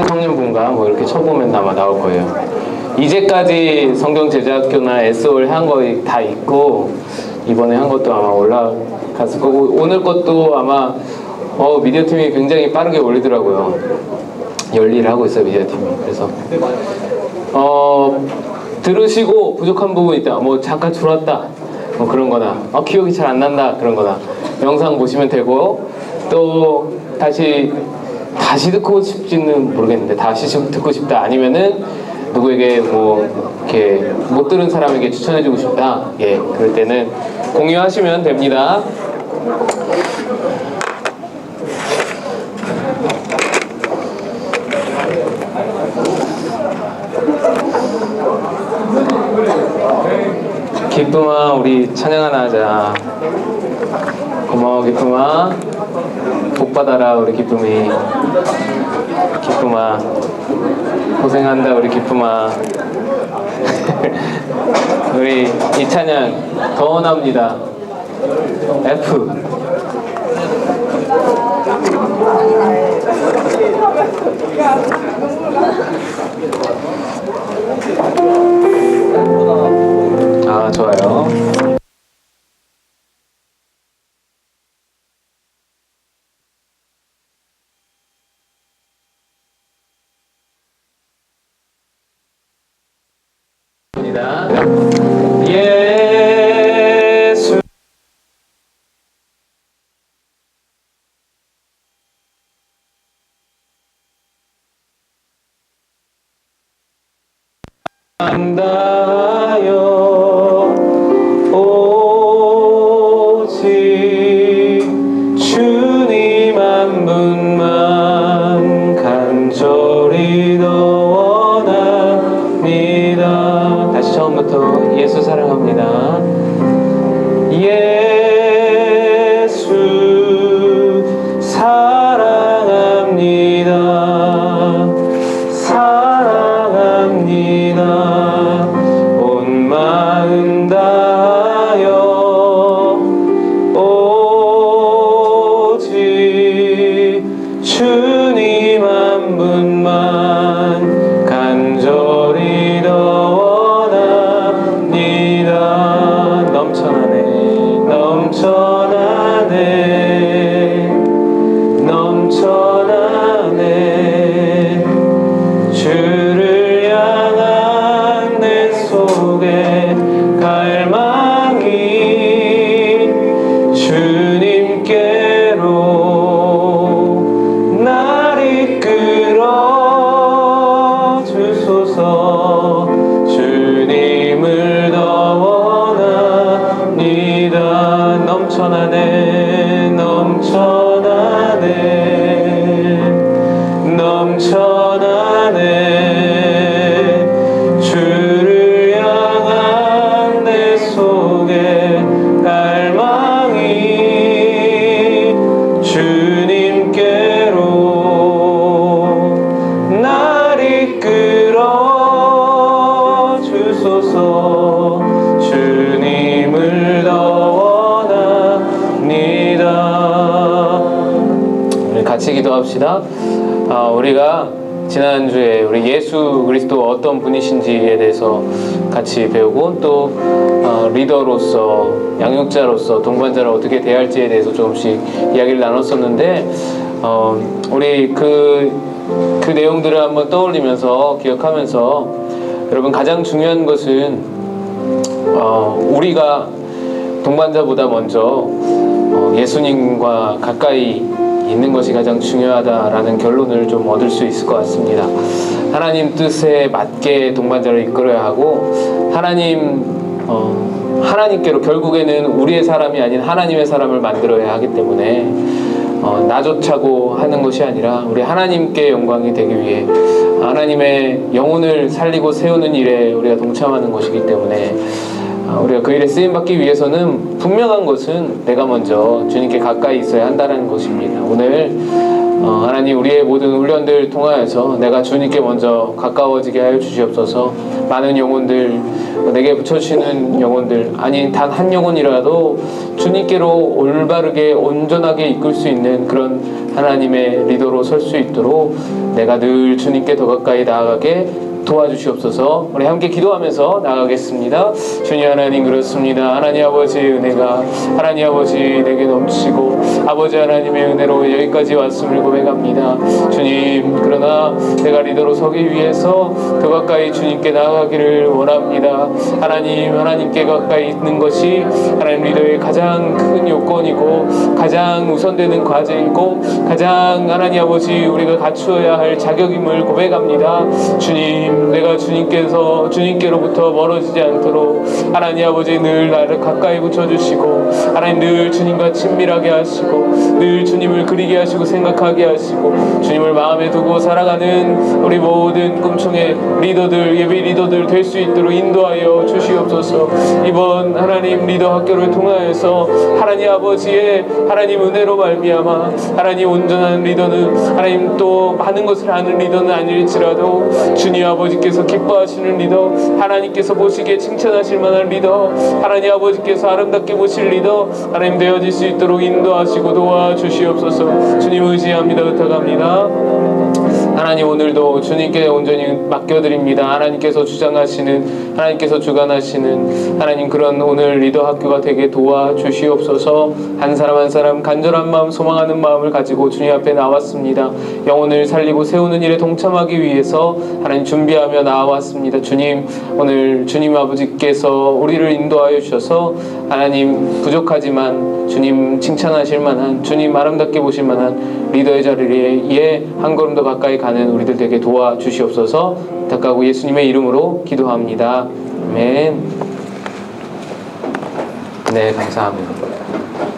청년분가 뭐 이렇게 쳐보면 아마 나올 거예요. 이제까지 성경제자학교나 SO를 한 거 다 있고, 이번에 한 것도 아마 올라갔을 거고, 오늘 것도 아마 미디어팀이 굉장히 빠르게 올리더라고요. 열일을 하고 있어요, 미디어팀이. 그래서 들으시고 부족한 부분이 있다, 뭐 잠깐 들어왔다, 뭐 그런 거나 기억이 잘 안 난다, 그런 거나 영상 보시면 되고, 또 다시 듣고 싶지는 모르겠는데 다시 듣고 싶다, 아니면은 누구에게 뭐 이렇게 못 들은 사람에게 추천해주고 싶다, 예, 그럴 때는 공유하시면 됩니다. 기쁨아, 우리 찬양 하나 하자. 고마워 기쁨아, 복 받아라 우리 기쁨이. 기쁨아 고생한다 우리 기쁨아. 우리 이 찬양 더 원합니다. F. 아, 좋아요. 예수. 한다요 오직 주님 한 분만 간절히 더 원합니다. 다시 처음부터 예수 사랑합니다. 예수 사랑합니다. 사랑합니다. 온 마음 다하여 오직 주님 한 분만 간절히 더 원합니다. 넘쳐나네, 넘쳐나네, 넘쳐나네. 주를 향한 내 속에 갈망이 주님께로 날 이끌어 주소서. 주님을 더 원합니다. 넘쳐나네, 넘쳐나네, 넘쳐나네. 주를 향한 내 속에 갈망이 주님께로 날 이끌어 주소서. 주님을 더 원합니다. 우리 같이 기도합시다. 우리가 지난주에 우리 예수 그리스도 어떤 분이신지에 대해서 같이 배우고, 또 리더로서, 양육자로서, 동반자를 어떻게 대할지에 대해서 조금씩 이야기를 나눴었는데, 우리 그 내용들을 한번 떠올리면서 기억하면서, 여러분 가장 중요한 것은 우리가 동반자보다 먼저 예수님과 가까이 있는 것이 가장 중요하다라는 결론을 좀 얻을 수 있을 것 같습니다. 하나님 뜻에 맞게 동반자를 이끌어야 하고, 하나님께로, 결국에는 우리의 사람이 아닌 하나님의 사람을 만들어야 하기 때문에 나조차고 하는 것이 아니라 우리 하나님께 영광이 되기 위해 하나님의 영혼을 살리고 세우는 일에 우리가 동참하는 것이기 때문에, 우리가 그 일에 쓰임받기 위해서는 분명한 것은 내가 먼저 주님께 가까이 있어야 한다는 것입니다. 오늘 하나님 우리의 모든 훈련들 통하여서 내가 주님께 먼저 가까워지게 하여 주시옵소서. 많은 영혼들, 내게 붙여주시는 영혼들, 아니 단 한 영혼이라도 주님께로 올바르게 온전하게 이끌 수 있는 그런 하나님의 리더로 설 수 있도록 내가 늘 주님께 더 가까이 나아가게 도와주시옵소서. 우리 함께 기도하면서 나가겠습니다. 주님 하나님, 그렇습니다. 하나님 아버지의 은혜가 하나님 아버지 내게 넘치고 아버지 하나님의 은혜로 여기까지 왔음을 고백합니다. 주님, 그러나 내가 리더로 서기 위해서 더 가까이 주님께 나아가기를 원합니다. 하나님께 가까이 있는 것이 하나님 리더의 가장 큰 요건이고 가장 우선되는 과제이고 가장 하나님 아버지 우리가 갖추어야 할 자격임을 고백합니다. 주님, 내가 주님께로부터 멀어지지 않도록 하나님 아버지 늘 나를 가까이 붙여주시고 하나님 늘 주님과 친밀하게 하시고 늘 주님을 그리게 하시고 생각하게 하시고 주님을 마음에 두고 살아가는 우리 모든 꿈청의 리더들, 예배 리더들 될 수 있도록 인도하여 주시옵소서. 이번 하나님 리더 학교를 통하여서 하나님 아버지의 하나님 은혜로 말미암아 하나님 온전한 리더는 하나님 또 많은 것을 아는 리더는 아닐지라도 주님 아버지께서 기뻐하시는 리더, 하나님께서 보시기에 칭찬하실 만한 리더, 하나님 아버지께서 아름답게 보실 리더 하나님 되어질 수 있도록 인도하시고 도와주시옵소서. 주님 의지합니다. 부탁합니다. 하나님 오늘도 주님께 온전히 맡겨드립니다. 하나님께서 주장하시는, 하나님께서 주관하시는 하나님 그런 오늘 리더 학교가 되게 도와주시옵소서. 한 사람 한 사람 간절한 마음, 소망하는 마음을 가지고 주님 앞에 나왔습니다. 영혼을 살리고 세우는 일에 동참하기 위해서 하나님 준비하며 나왔습니다. 주님, 오늘 주님 아버지께서 우리를 인도하여 주셔서 하나님 부족하지만 주님 칭찬하실 만한, 주님 아름답게 보실 만한 리더의 자리에 한 걸음 더 가까이 가는 우리들 되게 도와주시옵소서. 부탁하고 예수님의 이름으로 기도합니다. 아멘. 네, 감사합니다.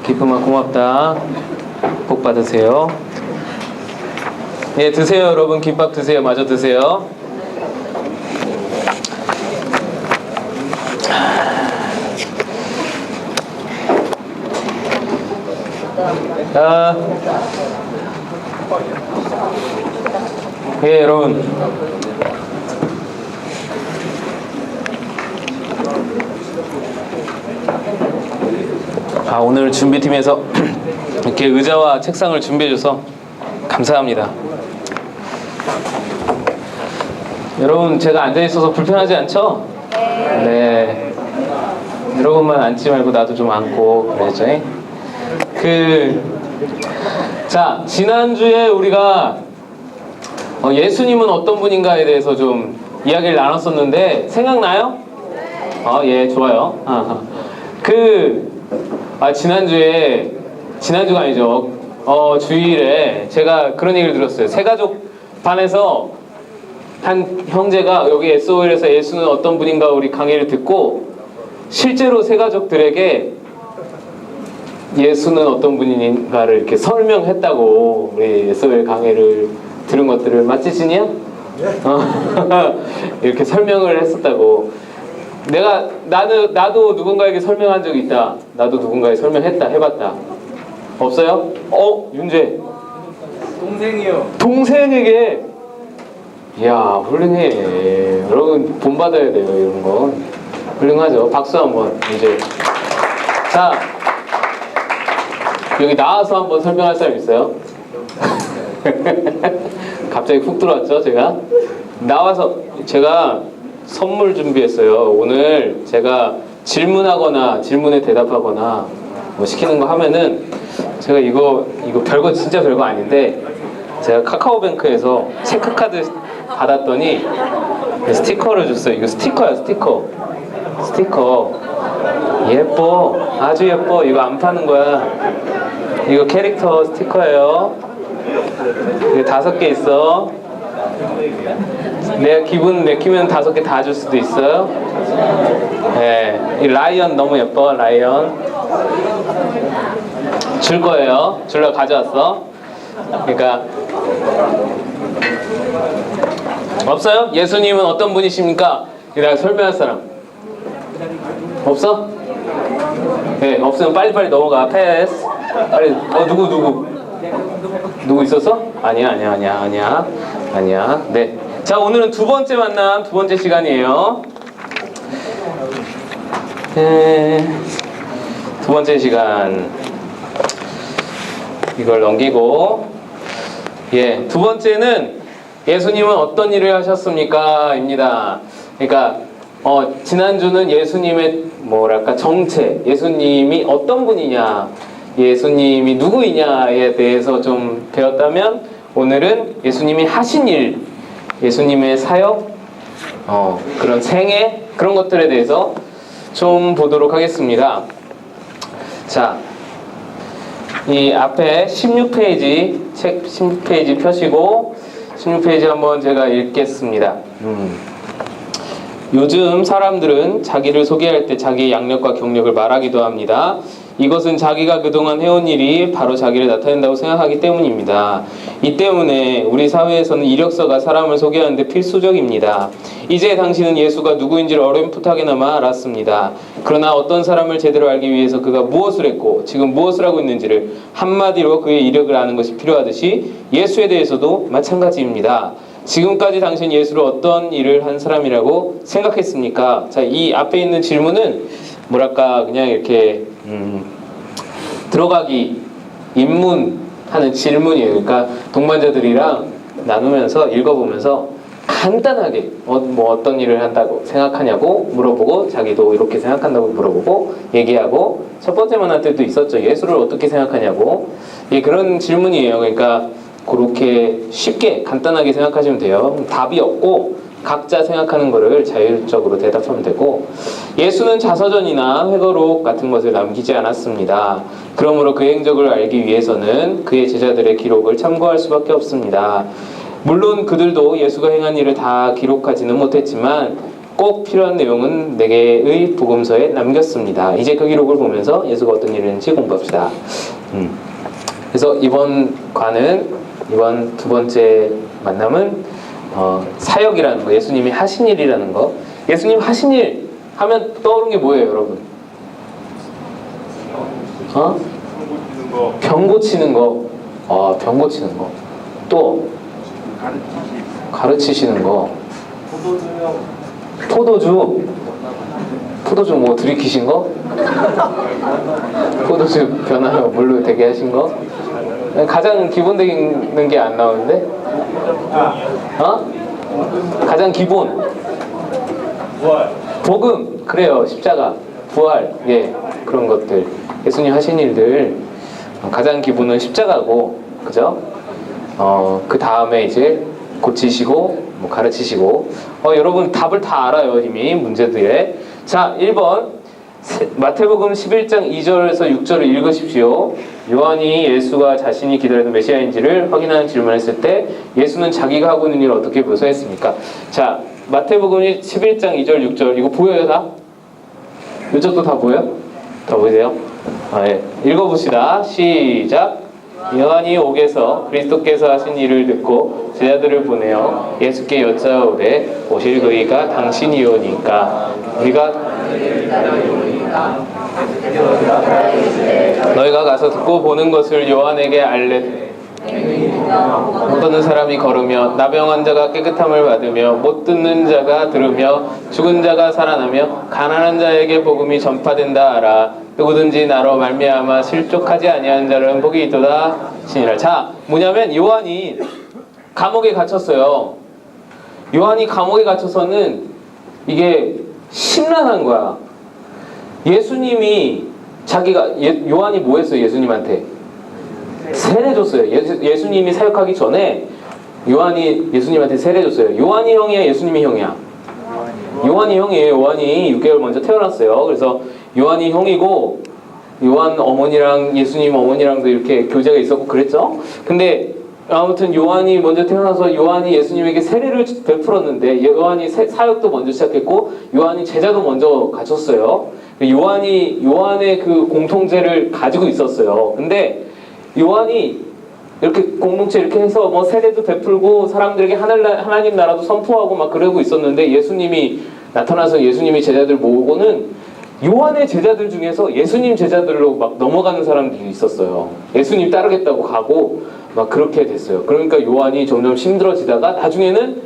기쁨아 고맙다. 복 받으세요. 예, 드세요 여러분. 김밥 드세요. 마저 드세요. 예, 여러분. 오늘 준비팀에서 이렇게 의자와 책상을 준비해줘서 감사합니다. 여러분, 제가 앉아있어서 불편하지 않죠? 네. 여러분만 앉지 말고 나도 좀 앉고 그래야죠. 자, 지난주에 우리가 예수님은 어떤 분인가에 대해서 좀 이야기를 나눴었는데 생각나요? 예, 좋아요. 지난주가 아니죠. 주일에 제가 그런 얘기를 들었어요. 새가족 반에서 한 형제가 여기 SOL에서 예수는 어떤 분인가 우리 강의를 듣고 실제로 새가족들에게 예수는 어떤 분인가를 이렇게 설명했다고, 우리 SOL 강의를 들은 것들을. 맞지, 진이야? 이렇게 설명을 했었다고. 나도 누군가에게 설명한 적이 있다. 나도 누군가에 설명했다, 해봤다. 없어요? 윤재. 동생이요. 동생에게. 이야, 훌륭해. 여러분, 본받아야 돼요, 이런 건. 훌륭하죠. 박수 한번, 윤재. 자, 여기 나와서 한번 설명할 사람 있어요? 갑자기 훅 들어왔죠, 제가? 나와서 제가 선물 준비했어요. 오늘 제가 질문하거나 질문에 대답하거나 뭐 시키는 거 하면은 제가 이거 별거 진짜 별거 아닌데 제가 카카오뱅크에서 체크카드 받았더니 스티커를 줬어요. 이거 스티커야, 스티커. 예뻐, 아주 예뻐. 이거 안 파는 거야. 이거 캐릭터 스티커예요. 이거 5개 있어. 내가 기분 내키면 5개 다 줄 수도 있어요. 네, 이 라이언 너무 예뻐. 라이언 줄 거예요. 줄러 가져왔어. 그러니까 없어요? 예수님은 어떤 분이십니까? 내가 설명할 사람 없어? 네, 없으면 빨리빨리 넘어가. 패스. 빨리. 누구? 누구 있었어? 아니야. 네. 자, 오늘은 두 번째 만남, 두 번째 시간이에요. 두 번째 시간. 이걸 넘기고. 두 번째는 예수님은 어떤 일을 하셨습니까? 입니다. 그러니까, 지난주는 예수님의 정체, 예수님이 어떤 분이냐, 예수님이 누구이냐에 대해서 좀 배웠다면, 오늘은 예수님이 하신 일, 예수님의 사역, 그런 생애, 그런 것들에 대해서 좀 보도록 하겠습니다. 자, 이 앞에 16페이지, 책 16페이지 펴시고 16페이지 한번 제가 읽겠습니다. 요즘 사람들은 자기를 소개할 때 자기의 양력과 경력을 말하기도 합니다. 이것은 자기가 그동안 해온 일이 바로 자기를 나타낸다고 생각하기 때문입니다. 이 때문에 우리 사회에서는 이력서가 사람을 소개하는 데 필수적입니다. 이제 당신은 예수가 누구인지를 어렴풋하게나마 알았습니다. 그러나 어떤 사람을 제대로 알기 위해서 그가 무엇을 했고 지금 무엇을 하고 있는지를 한마디로 그의 이력을 아는 것이 필요하듯이 예수에 대해서도 마찬가지입니다. 지금까지 당신 예수를 어떤 일을 한 사람이라고 생각했습니까? 자, 이 앞에 있는 질문은 그냥 이렇게 들어가기 입문하는 질문이에요. 그러니까 동반자들이랑 나누면서 읽어보면서 간단하게 어떤 일을 한다고 생각하냐고 물어보고 자기도 이렇게 생각한다고 물어보고 얘기하고 첫 번째 만날 때도 있었죠. 예수를 어떻게 생각하냐고 그런 질문이에요. 그러니까 그렇게 쉽게 간단하게 생각하시면 돼요. 답이 없고 각자 생각하는 거를 자율적으로 대답하면 되고 예수는 자서전이나 회고록 같은 것을 남기지 않았습니다. 그러므로 그의 행적을 알기 위해서는 그의 제자들의 기록을 참고할 수밖에 없습니다. 물론 그들도 예수가 행한 일을 다 기록하지는 못했지만 꼭 필요한 내용은 4개의 복음서에 남겼습니다. 이제 그 기록을 보면서 예수가 어떤 일을 했는지 공부합시다. 그래서 이번 두 번째 만남은 사역이라는 거, 예수님이 하신 일이라는 거. 예수님 하신 일 하면 떠오르는 게 뭐예요, 여러분? 병 고치는 거. 병 고치는 거. 또 가르치시는 거. 포도주 뭐 들이키신 거? 포도주 변화로 물로 되게 하신 거? 가장 기본적인 게 안 나오는데? 가장 기본. 복음, 그래요. 십자가, 부활, 그런 것들. 예수님 하신 일들. 가장 기본은 십자가고, 그죠? 그 다음에 이제 고치시고, 가르치시고. 여러분 답을 다 알아요, 이미 문제들에. 자, 1번. 마태복음 11장 2절에서 6절을 읽으십시오. 요한이 예수가 자신이 기다리는 메시아인지를 확인하는 질문을 했을 때 예수는 자기가 하고 있는 일을 어떻게 묘사했습니까? 자, 마태복음 11장 2절 6절 이거 보여요 다? 이쪽도 다 보여? 다 보이세요? 읽어봅시다. 시작. 요한이 옥에서 그리스도께서 하신 일을 듣고 제자들을 보내어 예수께 여짜오되 오실 그이가 당신이오니까 우리가 너희가 가서 듣고 보는 것을 요한에게 알래. 어떤 사람이 걸으며 나병 환자가 깨끗함을 받으며 못 듣는 자가 들으며 죽은 자가 살아나며 가난한 자에게 복음이 전파된다 하라. 누구든지 나로 말미암아 실족하지 아니하는 자는 복이 있도다 시니라. 자, 뭐냐면 요한이 감옥에 gat혔어요. 요한이 감옥에 갇혀서는 이게 심란한 거야. 예수님이 요한이 뭐 했어요? 예수님한테 세례 줬어요. 예수님이 사역하기 전에 요한이 예수님한테 세례 줬어요. 요한이 형이야? 예수님이 형이야? 요한이 형이에요. 요한이 6개월 먼저 태어났어요. 그래서 요한이 형이고 요한 어머니랑 예수님 어머니랑도 이렇게 교제가 있었고 그랬죠. 근데 아무튼 요한이 먼저 태어나서 요한이 예수님에게 세례를 베풀었는데 요한이 사역도 먼저 시작했고 요한이 제자도 먼저 갖췄어요. 요한의 그 공통제를 가지고 있었어요. 근데 요한이 이렇게 공동체 이렇게 해서 뭐 세례도 베풀고 사람들에게 하나님 나라도 선포하고 막 그러고 있었는데 예수님이 나타나서 예수님이 제자들 모으고는 요한의 제자들 중에서 예수님 제자들로 막 넘어가는 사람들이 있었어요. 예수님 따르겠다고 가고 막 그렇게 됐어요. 그러니까 요한이 점점 힘들어지다가 나중에는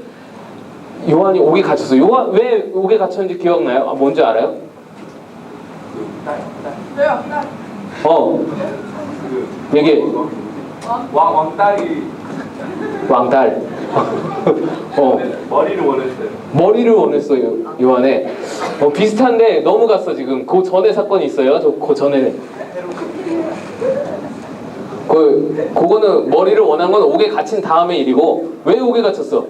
요한이 옥에 갇혔어요. 요한 왜 옥에 갇혔는지 기억나요? 아, 뭔지 알아요? 얘기해. 왕딸이 왕달. 머리를 원했어요. 머리를 원했어요, 요한에. 비슷한데 너무 갔어, 지금. 그 전에 사건이 있어요. 그 전에. 그거는 머리를 원한 건 옥에 갇힌 다음의 일이고, 왜 옥에 갇혔어?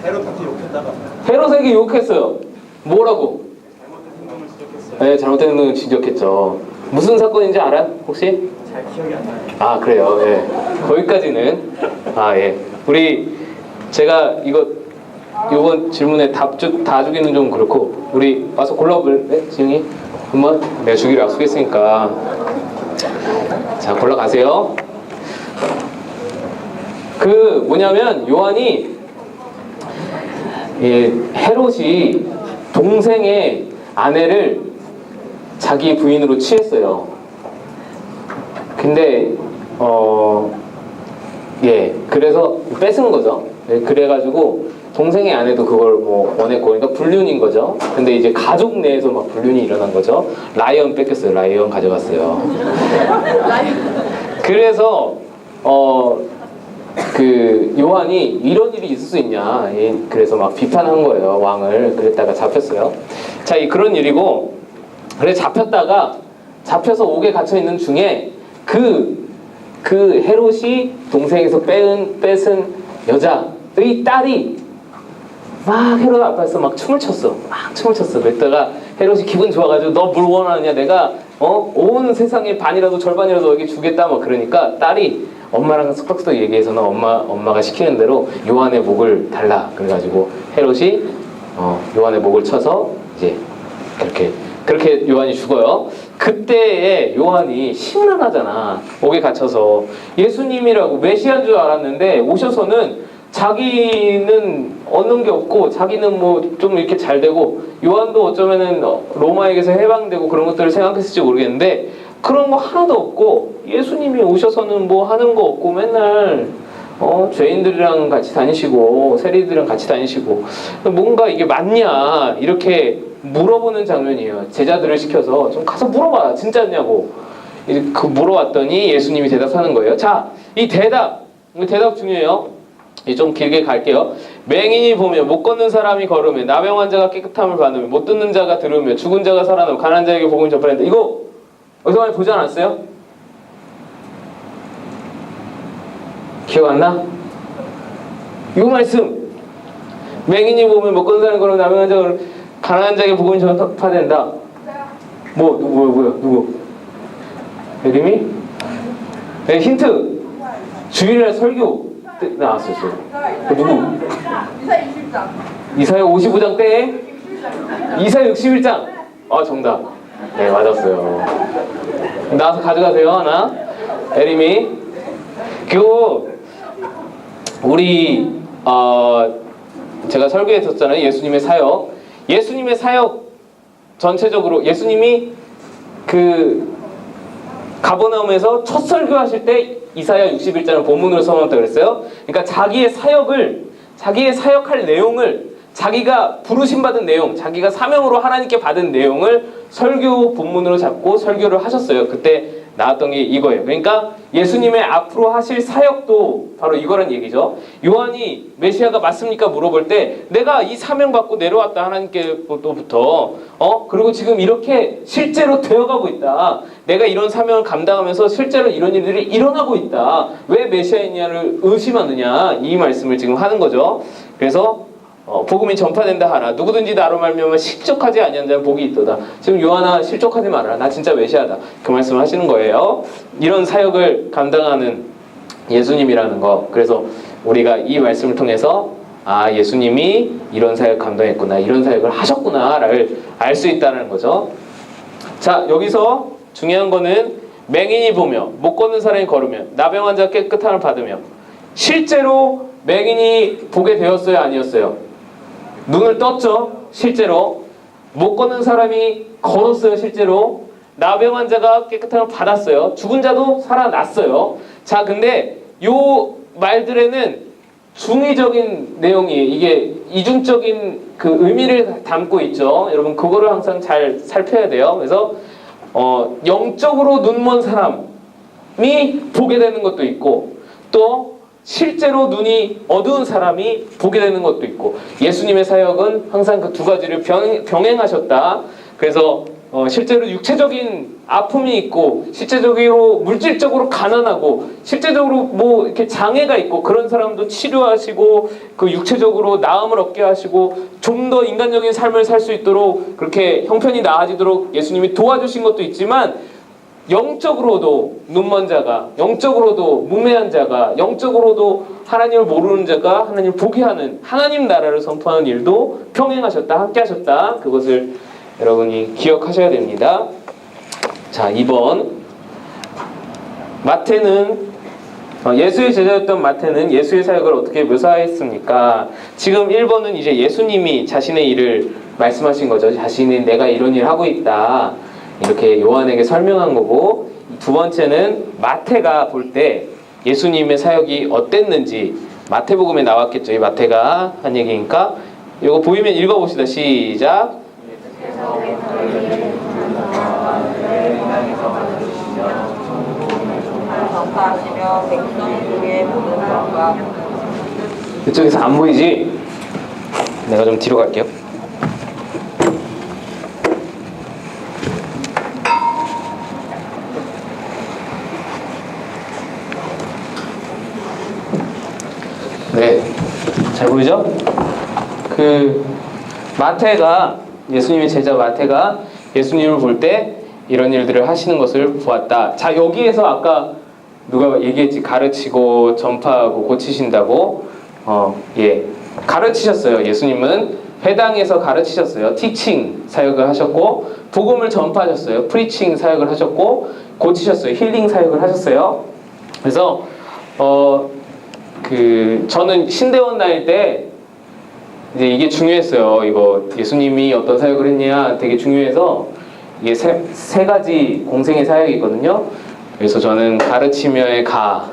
헤롯한테 욕했다가 헤롯에게 욕했어요. 뭐라고? 잘못된 행동을 지적했어요. 네, 잘못된 행동을 지적했죠. 무슨 사건인지 알아요? 혹시? 잘 기억이 안 나요. 아, 그래요. 예. 거기까지는. 아, 예. 제가 이번 질문에 다 주기는 좀 그렇고, 우리 와서 골라볼래? 지영이? 한번? 내가 주기로 약속했으니까. 자, 골라가세요. 뭐냐면, 요한이, 헤롯이 동생의 아내를 자기 부인으로 취했어요. 근데 그래서 뺏은 거죠. 그래가지고 동생의 아내도 그걸 뭐 원했고, 그러니까 불륜인 거죠. 근데 이제 가족 내에서 막 불륜이 일어난 거죠. 라이언 뺏겼어요. 라이언 가져갔어요. 그래서 요한이 이런 일이 있을 수 있냐, 그래서 막 비판한 거예요, 왕을. 그랬다가 잡혔어요. 자, 그런 일이고, 그래 잡혀서 옥에 갇혀 있는 중에 그 헤롯이 동생에서 뺏은 여자의 딸이 막 헤롯 앞에서 막 춤을 췄어. 그랬다가 헤롯이 기분 좋아가지고 너 뭘 원하느냐, 내가 온 세상의 반이라도 절반이라도 너에게 주겠다, 막 그러니까 딸이 엄마랑 쏙쏙 얘기해서는 엄마가 시키는 대로 요한의 목을 달라. 그래가지고 헤롯이 요한의 목을 쳐서 이제 그렇게 요한이 죽어요. 그때에 요한이 심란하잖아. 옥에 갇혀서 예수님이라고 메시아인 줄 알았는데 오셔서는 자기는 얻는 게 없고 자기는 뭐 좀 이렇게 잘 되고, 요한도 어쩌면은 로마에게서 해방되고 그런 것들을 생각했을지 모르겠는데 그런 거 하나도 없고, 예수님이 오셔서는 뭐 하는 거 없고 맨날 죄인들이랑 같이 다니시고 세리들이랑 같이 다니시고, 뭔가 이게 맞냐 이렇게 물어보는 장면이에요. 제자들을 시켜서 좀 가서 물어봐, 진짜냐고. 물어봤더니 예수님이 대답하는 거예요. 자, 이 대답 중요해요. 좀 길게 갈게요. 맹인이 보며 못 걷는 사람이 걸으며 나병 환자가 깨끗함을 받으며 못 듣는 자가 들으며 죽은 자가 살아나며 가난한 자에게 복음을 전파한다. 이거 어디서 많이 보지 않았어요? 기억 안 나? 이 말씀. 맹인이 보면 못 걷는 사람이 걸으며 나병 환자가 걸으며 가난한 자에게 복음이 전파된다. 누구? 예림이? 네, 힌트. 주일날 설교 때 나왔었어요. 누구? 이사야 55장 때? 이사야 61장. 정답. 네, 맞았어요. 나와서 가져가세요, 하나. 예림이. 그리고 우리 제가 설교했었잖아요. 예수님의 사역 전체적으로 예수님이 가버나움에서 첫 설교하실 때 이사야 61장을 본문으로 선언했다고 그랬어요. 그러니까 자기의 사역할 내용을, 자기가 부르심받은 내용, 자기가 사명으로 하나님께 받은 내용을 설교 본문으로 잡고 설교를 하셨어요. 그때 나왔던 게 이거예요. 그러니까 예수님의 앞으로 하실 사역도 바로 이거란 얘기죠. 요한이 메시아가 맞습니까? 물어볼 때 내가 이 사명 받고 내려왔다, 하나님께로부터. 그리고 지금 이렇게 실제로 되어가고 있다. 내가 이런 사명을 감당하면서 실제로 이런 일들이 일어나고 있다. 왜 메시아이냐를 의심하느냐, 이 말씀을 지금 하는 거죠. 그래서 복음이 전파된다 하라. 누구든지 나로 말미암아 실족하지 아니한 자는 복이 있도다. 지금 요한아, 실족하지 말아라. 나 진짜 메시아다. 그 말씀을 하시는 거예요. 이런 사역을 감당하는 예수님이라는 거. 그래서 우리가 이 말씀을 통해서 예수님이 이런 사역 감당했구나, 이런 사역을 하셨구나를 알 수 있다는 거죠. 자, 여기서 중요한 거는 맹인이 보며 못 걷는 사람이 걸으며 나병 환자 깨끗함을 받으며, 실제로 맹인이 보게 되었어요, 아니었어요? 눈을 떴죠, 실제로. 못 걷는 사람이 걸었어요. 실제로 나병 환자가 깨끗한 걸 받았어요. 죽은 자도 살아났어요. 자, 근데 요 말들에는 중의적인 내용이 이게 이중적인 그 의미를 담고 있죠. 여러분 그거를 항상 잘 살펴야 돼요. 그래서 영적으로 눈먼 사람이 보게 되는 것도 있고 또 실제로 눈이 어두운 사람이 보게 되는 것도 있고 예수님의 사역은 항상 그 두 가지를 병행하셨다. 그래서 실제로 육체적인 아픔이 있고 실제적으로 물질적으로 가난하고 실제적으로 뭐 이렇게 장애가 있고 그런 사람도 치료하시고 그 육체적으로 나음을 얻게 하시고 좀 더 인간적인 삶을 살 수 있도록 그렇게 형편이 나아지도록 예수님이 도와주신 것도 있지만 영적으로도 눈먼 자가, 영적으로도 무매한 자가, 영적으로도 하나님을 모르는 자가 하나님을 보게 하는 하나님 나라를 선포하는 일도 평행하셨다, 함께 하셨다. 그것을 여러분이 기억하셔야 됩니다. 자, 2번 마태는 예수의 제자였던 마태는 예수의 사역을 어떻게 묘사했습니까? 지금 1번은 이제 예수님이 자신의 일을 말씀하신 거죠. 자신이 내가 이런 일을 하고 있다. 이렇게 요한에게 설명한 거고 두 번째는 마태가 볼 때 예수님의 사역이 어땠는지 마태복음에 나왔겠죠. 이 마태가 한 얘기니까 이거 보이면 읽어봅시다. 시작. 전파하시며 백성 중에 모든 사람과 이쪽에서 안 보이지? 내가 좀 뒤로 갈게요. 네, 잘 보이죠? 그 마태가 예수님의 제자 마태가 예수님을 볼 때 이런 일들을 하시는 것을 보았다. 자, 여기에서 아까 누가 얘기했지? 가르치고 전파하고 고치신다고. 예, 가르치셨어요. 예수님은 회당에서 가르치셨어요. 티칭 사역을 하셨고 복음을 전파하셨어요. 프리칭 사역을 하셨고 고치셨어요. 힐링 사역을 하셨어요. 그래서 저는 신대원 다닐 때 이제 이게 중요했어요. 이거 예수님이 어떤 사역을 했냐 되게 중요해서 이게 세 가지 공생의 사역이거든요. 그래서 저는 가르치며의 가,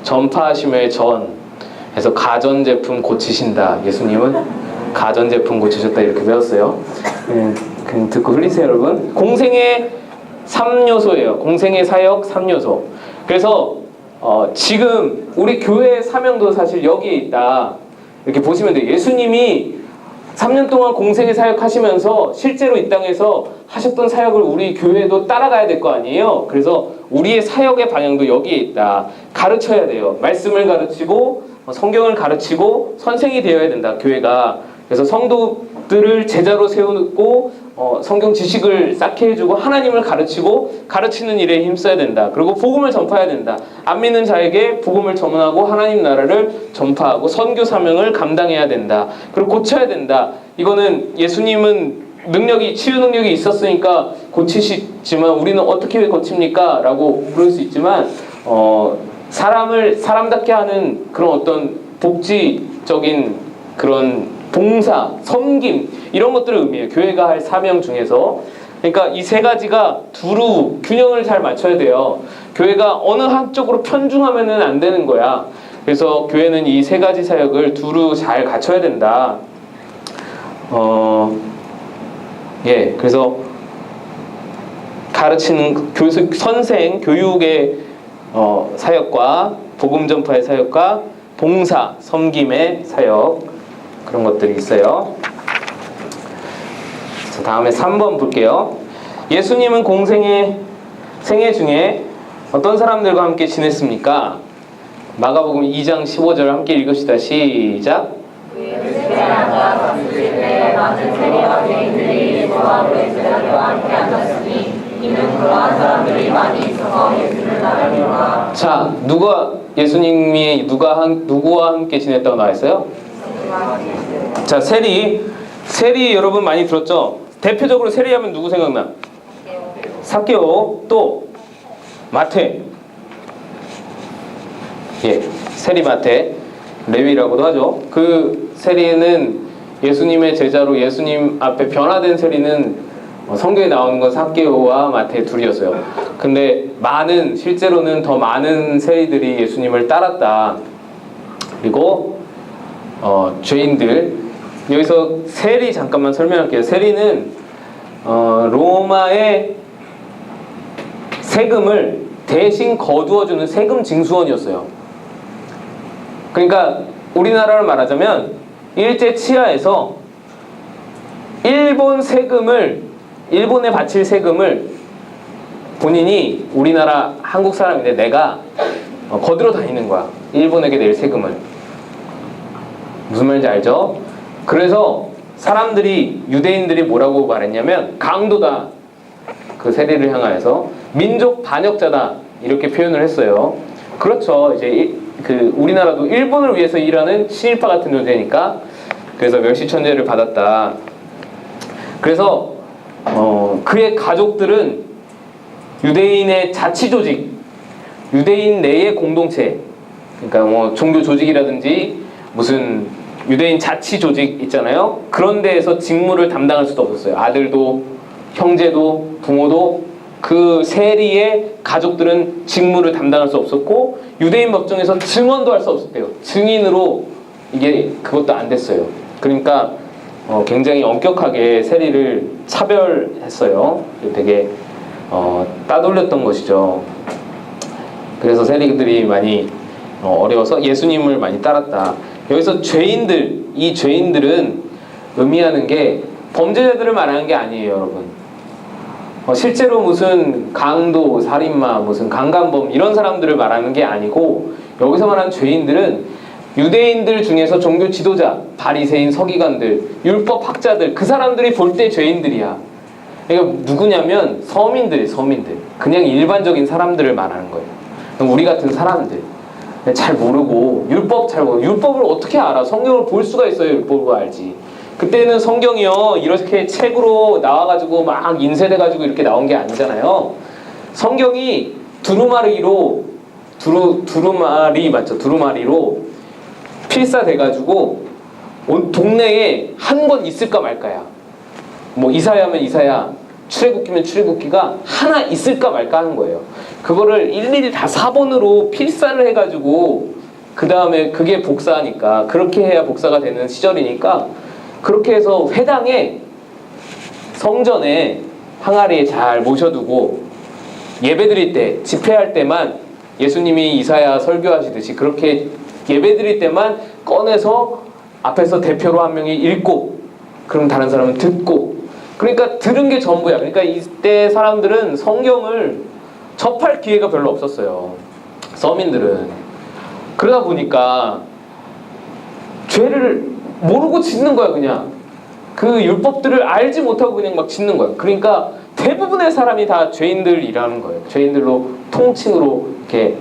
전파하시며의 전, 해서 가전제품 고치신다. 예수님은 가전제품 고치셨다 이렇게 배웠어요. 그냥 듣고 흘리세요, 여러분. 공생의 3요소예요. 공생의 사역 3요소. 그래서 지금 우리 교회의 사명도 사실 여기에 있다. 이렇게 보시면 돼요. 예수님이 3년 동안 공생의 사역하시면서 실제로 이 땅에서 하셨던 사역을 우리 교회도 따라가야 될 거 아니에요. 그래서 우리의 사역의 방향도 여기에 있다. 가르쳐야 돼요. 말씀을 가르치고 성경을 가르치고 선생이 되어야 된다. 교회가. 그래서 성도들을 제자로 세우고 성경 지식을 쌓게 해주고 하나님을 가르치고 가르치는 일에 힘써야 된다. 그리고 복음을 전파해야 된다. 안 믿는 자에게 복음을 전하고 하나님 나라를 전파하고 선교 사명을 감당해야 된다. 그리고 고쳐야 된다. 이거는 예수님은 치유 능력이 있었으니까 고치시지만 우리는 어떻게 고칩니까? 라고 물을 수 있지만 사람을 사람답게 하는 그런 어떤 복지적인 그런 봉사, 섬김 이런 것들을 의미해요. 교회가 할 사명 중에서. 그러니까 이 세 가지가 두루 균형을 잘 맞춰야 돼요. 교회가 어느 한쪽으로 편중하면은 안 되는 거야. 그래서 교회는 이 세 가지 사역을 두루 잘 갖춰야 된다. 그래서 가르치는 선생, 교육의 사역과 복음 전파의 사역과 봉사, 섬김의 사역 그런 것들이 있어요. 자, 다음에 3번 볼게요. 예수님은 공생의 생애 중에 어떤 사람들과 함께 지냈습니까? 마가복음 2장 15절 함께 읽읍시다. 시작. 자, 누구와 함께 지냈다고 나와있어요? 자, 세리 여러분 많이 들었죠? 대표적으로 세리하면 누구 생각나? 삭개오, 또 마태. 예, 세리 마태, 레위라고도 하죠. 그 세리는 예수님의 제자로 예수님 앞에 변화된 세리는 성경에 나오는 건 삭개오와 마태 둘이었어요. 근데 실제로는 더 많은 세리들이 예수님을 따랐다. 그리고 죄인들, 여기서 세리 잠깐만 설명할게요. 세리는 로마의 세금을 대신 거두어주는 세금 징수원이었어요. 그러니까 우리나라로 말하자면 일제 치하에서 일본에 바칠 세금을 본인이 우리나라 한국 사람인데 내가 거들어 다니는 거야. 일본에게 낼 세금을. 무슨 말인지 알죠? 그래서 유대인들이 뭐라고 말했냐면 강도다. 그 세리를 향하여서 민족 반역자다. 이렇게 표현을 했어요. 그렇죠. 이제 우리나라도 일본을 위해서 일하는 친일파 같은 존재니까 그래서 멸시천재를 받았다. 그래서 그의 가족들은 유대인의 자치조직, 유대인 내의 공동체, 그러니까 종교 조직이라든지 무슨 유대인 자치조직 있잖아요. 그런 데에서 직무를 담당할 수도 없었어요. 아들도 형제도 부모도 그 세리의 가족들은 직무를 담당할 수 없었고 유대인 법정에서 증언도 할 수 없었대요. 증인으로 그것도 안 됐어요. 그러니까 굉장히 엄격하게 세리를 차별했어요. 되게 따돌렸던 것이죠. 그래서 세리들이 많이 어려워서 예수님을 많이 따랐다. 여기서 이 죄인들은 의미하는 게 범죄자들을 말하는 게 아니에요, 여러분. 실제로 무슨 강도, 살인마, 무슨 강간범 이런 사람들을 말하는 게 아니고 여기서 말하는 죄인들은 유대인들 중에서 종교 지도자, 바리새인, 서기관들, 율법 학자들 그 사람들이 볼 때 죄인들이야. 그러니까 누구냐면 서민들. 그냥 일반적인 사람들을 말하는 거예요. 우리 같은 사람들. 잘 모르고 율법을 어떻게 알아? 성경을 볼 수가 있어요. 율법을 알지. 그때는 성경이요 이렇게 책으로 나와가지고 막 인쇄돼가지고 이렇게 나온 게 아니잖아요. 성경이 두루마리로 필사돼가지고 온 동네에 한 권 있을까 말까야. 뭐 이사야면 이사야, 출애굽기면 출애굽기가 하나 있을까 말까 하는 거예요. 그거를 일일이 다 사본으로 필사를 해가지고 그 다음에 그게 복사하니까 그렇게 해야 복사가 되는 시절이니까 그렇게 해서 회당에 성전에 항아리에 잘 모셔두고 예배드릴 때 집회할 때만 예수님이 이사야 설교하시듯이 그렇게 예배드릴 때만 꺼내서 앞에서 대표로 한 명이 읽고 그럼 다른 사람은 듣고 그러니까 들은 게 전부야. 그러니까 이때 사람들은 성경을 접할 기회가 별로 없었어요. 서민들은. 그러다 보니까 죄를 모르고 짓는 거야. 그냥 그 율법들을 알지 못하고 그냥 막 짓는 거야. 그러니까 대부분의 사람이 다 죄인들이라는 거예요. 죄인들로 통칭으로 이렇게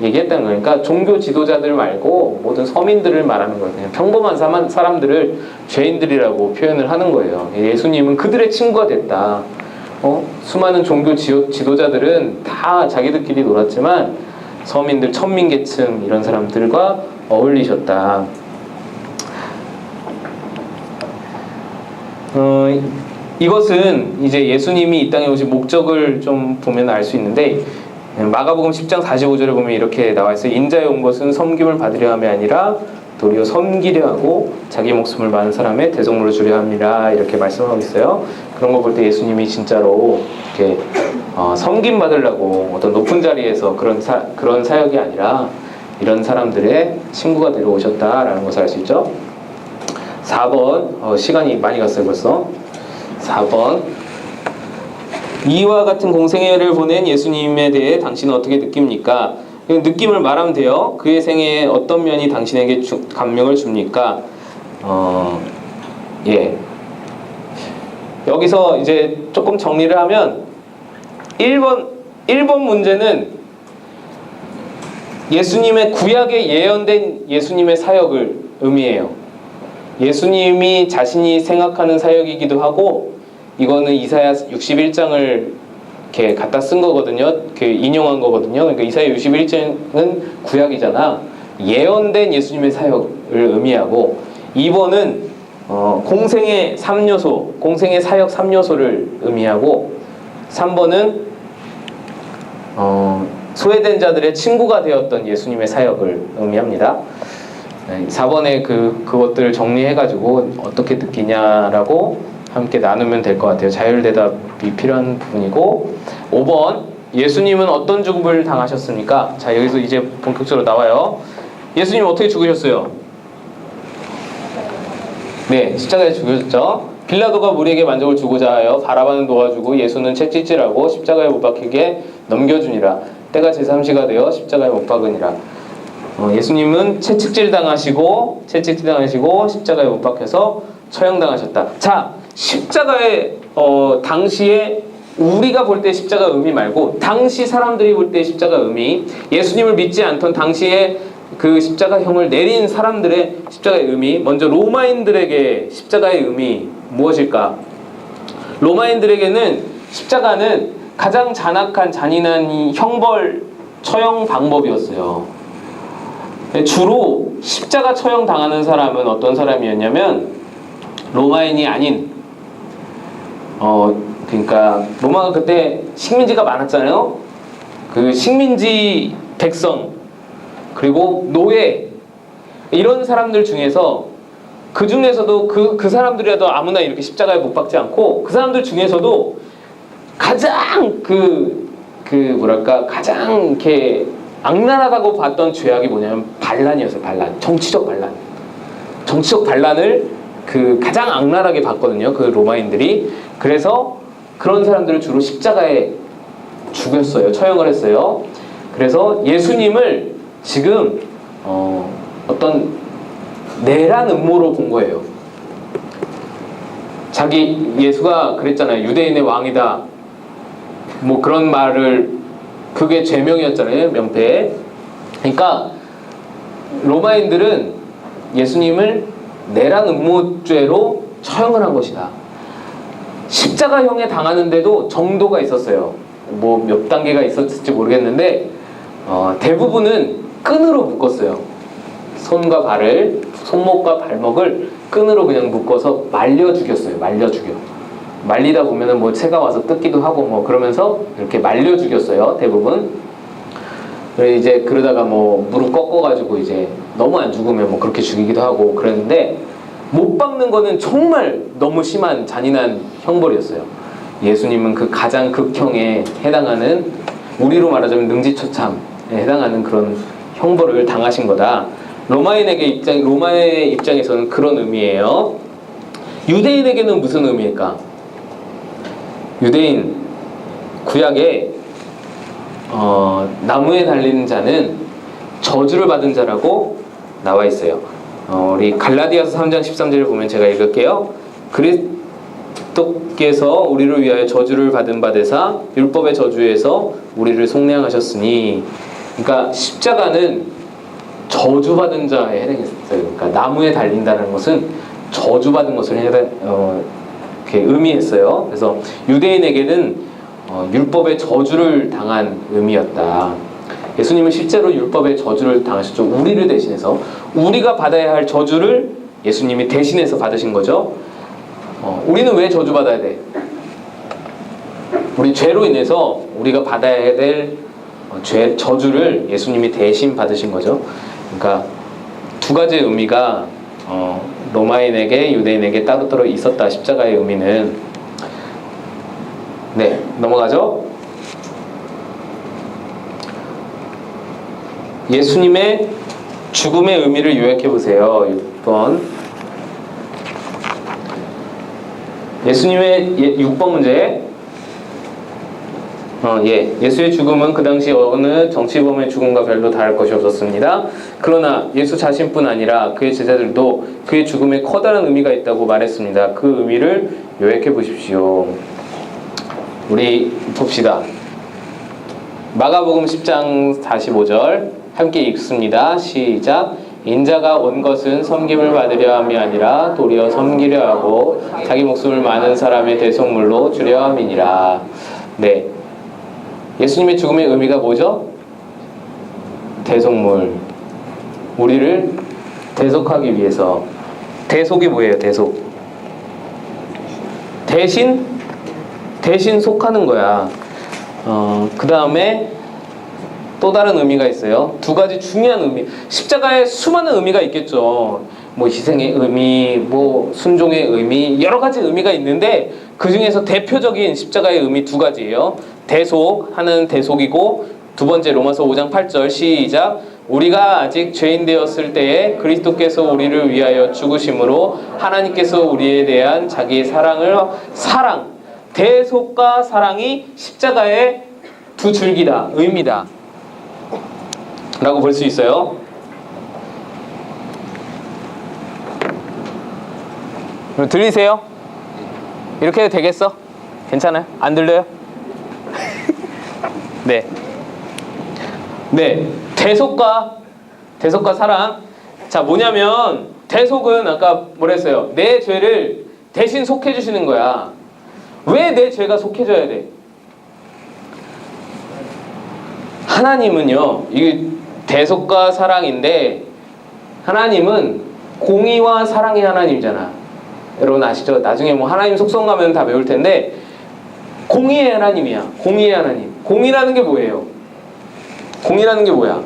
얘기했다는 거예요. 그러니까 종교 지도자들 말고 모든 서민들을 말하는 거예요. 그냥 평범한 사람들을 죄인들이라고 표현을 하는 거예요. 예수님은 그들의 친구가 됐다. 수많은 종교 지도자들은 다 자기들끼리 놀았지만 서민들, 천민계층 이런 사람들과 어울리셨다. 이것은 이제 예수님이 이 땅에 오신 목적을 좀 보면 알 수 있는데 마가복음 10장 45절에 보면 이렇게 나와 있어요. 인자에 온 것은 섬김을 받으려 함이 아니라 도리어 섬기려 하고 자기 목숨을 많은 사람의 대속물을 주려 함이라 이렇게 말씀하고 있어요. 그런 거 볼 때 예수님이 진짜로 이렇게 섬김 받으려고 어떤 높은 자리에서 그런 사역이 아니라 이런 사람들의 친구가 되러 오셨다라는 것을 알 수 있죠. 4번 시간이 많이 갔어요 벌써. 4번 이와 같은 공생애를 보낸 예수님에 대해 당신은 어떻게 느낍니까? 느낌을 말하면 돼요. 그의 생애에 어떤 면이 당신에게 감명을 줍니까? 여기서 이제 조금 정리를 하면 1번 문제는 예수님의 구약에 예언된 예수님의 사역을 의미해요. 예수님이 자신이 생각하는 사역이기도 하고 이거는 이사야 61장을 이렇게 갖다 쓴 거거든요. 인용한 거거든요. 그러니까 이사야 61장은 구약이잖아. 예언된 예수님의 사역을 의미하고 2번은 공생의 3요소, 공생의 사역 3요소를 의미하고 3번은 소외된 자들의 친구가 되었던 예수님의 사역을 의미합니다. 4번에 그것들을 정리해가지고 어떻게 느끼냐라고 함께 나누면 될 것 같아요. 자율대답이 필요한 부분이고 5번 예수님은 어떤 죽음을 당하셨습니까? 자, 여기서 이제 본격적으로 나와요. 예수님 어떻게 죽으셨어요? 네, 십자가에 죽으셨죠. 빌라도가 무리에게 만족을 주고자 하여 바라바는 놓아주고 예수는 채찍질하고 십자가에 못 박히게 넘겨주니라. 때가 제3시가 되어 십자가에 못 박으니라. 예수님은 채찍질 당하시고 십자가에 못 박혀서 처형당하셨다. 자, 십자가에 당시에 우리가 볼 때 십자가 의미 말고 당시 사람들이 볼 때 십자가 의미, 예수님을 믿지 않던 당시에 그 십자가형을 내린 사람들의 십자가의 의미, 먼저 로마인들에게 십자가의 의미 무엇일까? 로마인들에게는 십자가는 가장 잔악한 잔인한 이 형벌 처형 방법이었어요. 주로 십자가 처형 당하는 사람은 어떤 사람이었냐면 로마인이 아닌 그러니까 로마가 그때 식민지가 많았잖아요. 그 식민지 백성 그리고 노예 이런 사람들 중에서 그 중에서도 그 사람들이라도 아무나 이렇게 십자가에 못 박지 않고 그 사람들 중에서도 가장 뭐랄까 가장 이렇게 악랄하다고 봤던 죄악이 뭐냐면 반란이었어요. 반란, 정치적 반란을 가장 악랄하게 봤거든요. 그 로마인들이. 그래서 그런 사람들을 주로 십자가에 죽였어요. 처형을 했어요. 그래서 예수님을 지금 어떤 내란 음모로 본 거예요. 예수가 그랬잖아요. 유대인의 왕이다. 뭐 그런 말을 그게 죄명이었잖아요. 명패. 그러니까 로마인들은 예수님을 내란 음모죄로 처형을 한 것이다. 십자가형에 당하는데도 정도가 있었어요. 뭐 몇 단계가 있었을지 모르겠는데 대부분은 끈으로 묶었어요. 손목과 발목을 끈으로 그냥 묶어서 말려 죽였어요. 말리다 보면은 뭐 새가 와서 뜯기도 하고 뭐 그러면서 이렇게 말려 죽였어요. 대부분. 이제 그러다가 뭐 무릎 꺾어가지고 이제 너무 안 죽으면 뭐 그렇게 죽이기도 하고 그랬는데 못 박는 거는 정말 너무 심한 잔인한 형벌이었어요. 예수님은 그 가장 극형에 해당하는 우리로 말하자면 능지처참에 해당하는 그런 형벌을 당하신 거다. 로마의 입장에서는 그런 의미예요. 유대인에게는 무슨 의미일까? 유대인 구약에 나무에 달린 자는 저주를 받은 자라고 나와 있어요. 우리 갈라디아서 3장 13절을 보면 제가 읽을게요. 그리스도께서 우리를 위하여 저주를 받은 바 되사 율법의 저주에서 우리를 속량하셨으니, 그러니까 십자가는 저주받은 자에 해당했어요. 그러니까 나무에 달린다는 것은 저주받은 것을 이렇게 의미했어요. 그래서 유대인에게는 율법의 저주를 당한 의미였다. 예수님은 실제로 율법의 저주를 당하셨죠. 우리를 대신해서 우리가 받아야 할 저주를 예수님이 대신해서 받으신 거죠. 우리는 왜 저주받아야 돼? 우리 죄로 인해서 우리가 받아야 될 저주를 예수님이 대신 받으신 거죠. 그러니까 두 가지의 의미가 로마인에게 유대인에게 따로따로 있었다. 십자가의 의미는. 네, 넘어가죠. 예수님의 죽음의 의미를 요약해 보세요. 6번. 예수님의 6번 문제. 예수의 죽음은 그 당시 어느 정치범의 죽음과 별로 다를 것이 없었습니다. 그러나 예수 자신뿐 아니라 그의 제자들도 그의 죽음에 커다란 의미가 있다고 말했습니다. 그 의미를 요약해 보십시오. 우리 봅시다. 마가복음 10장 45절 함께 읽습니다. 시작. 인자가 온 것은 섬김을 받으려 함이 아니라 도리어 섬기려 하고 자기 목숨을 많은 사람의 대속물로 주려 함이니라. 네, 예수님의 죽음의 의미가 뭐죠? 대속물. 우리를 대속하기 위해서 대속이 뭐예요? 대속. 대신 속하는 거야. 그 다음에 또 다른 의미가 있어요. 두 가지 중요한 의미. 십자가에 수많은 의미가 있겠죠. 뭐 희생의 의미, 뭐 순종의 의미, 여러 가지 의미가 있는데 그 중에서 대표적인 십자가의 의미 두 가지예요. 대속, 하나는 대속이고 두 번째 로마서 5장 8절 시작. 우리가 아직 죄인 되었을 때에 그리스도께서 우리를 위하여 죽으심으로 하나님께서 우리에 대한 자기의 사랑, 대속과 사랑이 십자가의 두 줄기다, 의미다 라고 볼 수 있어요. 들리세요? 이렇게 해도 되겠어? 괜찮아요? 안 들려요? 네. 네. 대속과 사랑. 자, 뭐냐면 대속은 아까 뭐랬어요? 내 죄를 대신 속해 주시는 거야. 왜 내 죄가 속해져야 돼? 하나님은요, 이게 대속과 사랑인데 하나님은 공의와 사랑의 하나님이잖아. 여러분 아시죠? 나중에 뭐 하나님 속성 가면 다 배울 텐데 공의의 하나님이야. 공의의 하나님. 공의라는 게 뭐예요? 공의라는 게 뭐야?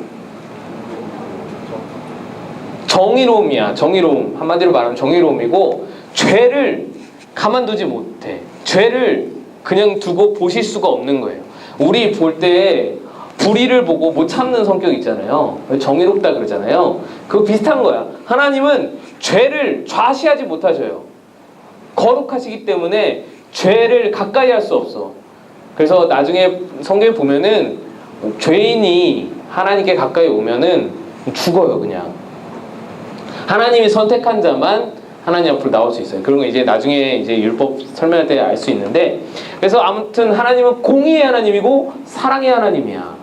정의로움이야. 정의로움. 한마디로 말하면 정의로움이고 죄를 가만두지 못해. 죄를 그냥 두고 보실 수가 없는 거예요. 우리 볼 때 불의를 보고 못 참는 성격 있잖아요. 정의롭다 그러잖아요. 그거 비슷한 거야. 하나님은 죄를 좌시하지 못하셔요. 거룩하시기 때문에 죄를 가까이 할 수 없어. 그래서 나중에 성경에 보면은 죄인이 하나님께 가까이 오면은 죽어요, 그냥. 하나님이 선택한 자만 하나님 앞으로 나올 수 있어요. 그런 거 이제 나중에 이제 율법 설명할 때 알 수 있는데, 그래서 아무튼 하나님은 공의의 하나님이고 사랑의 하나님이야.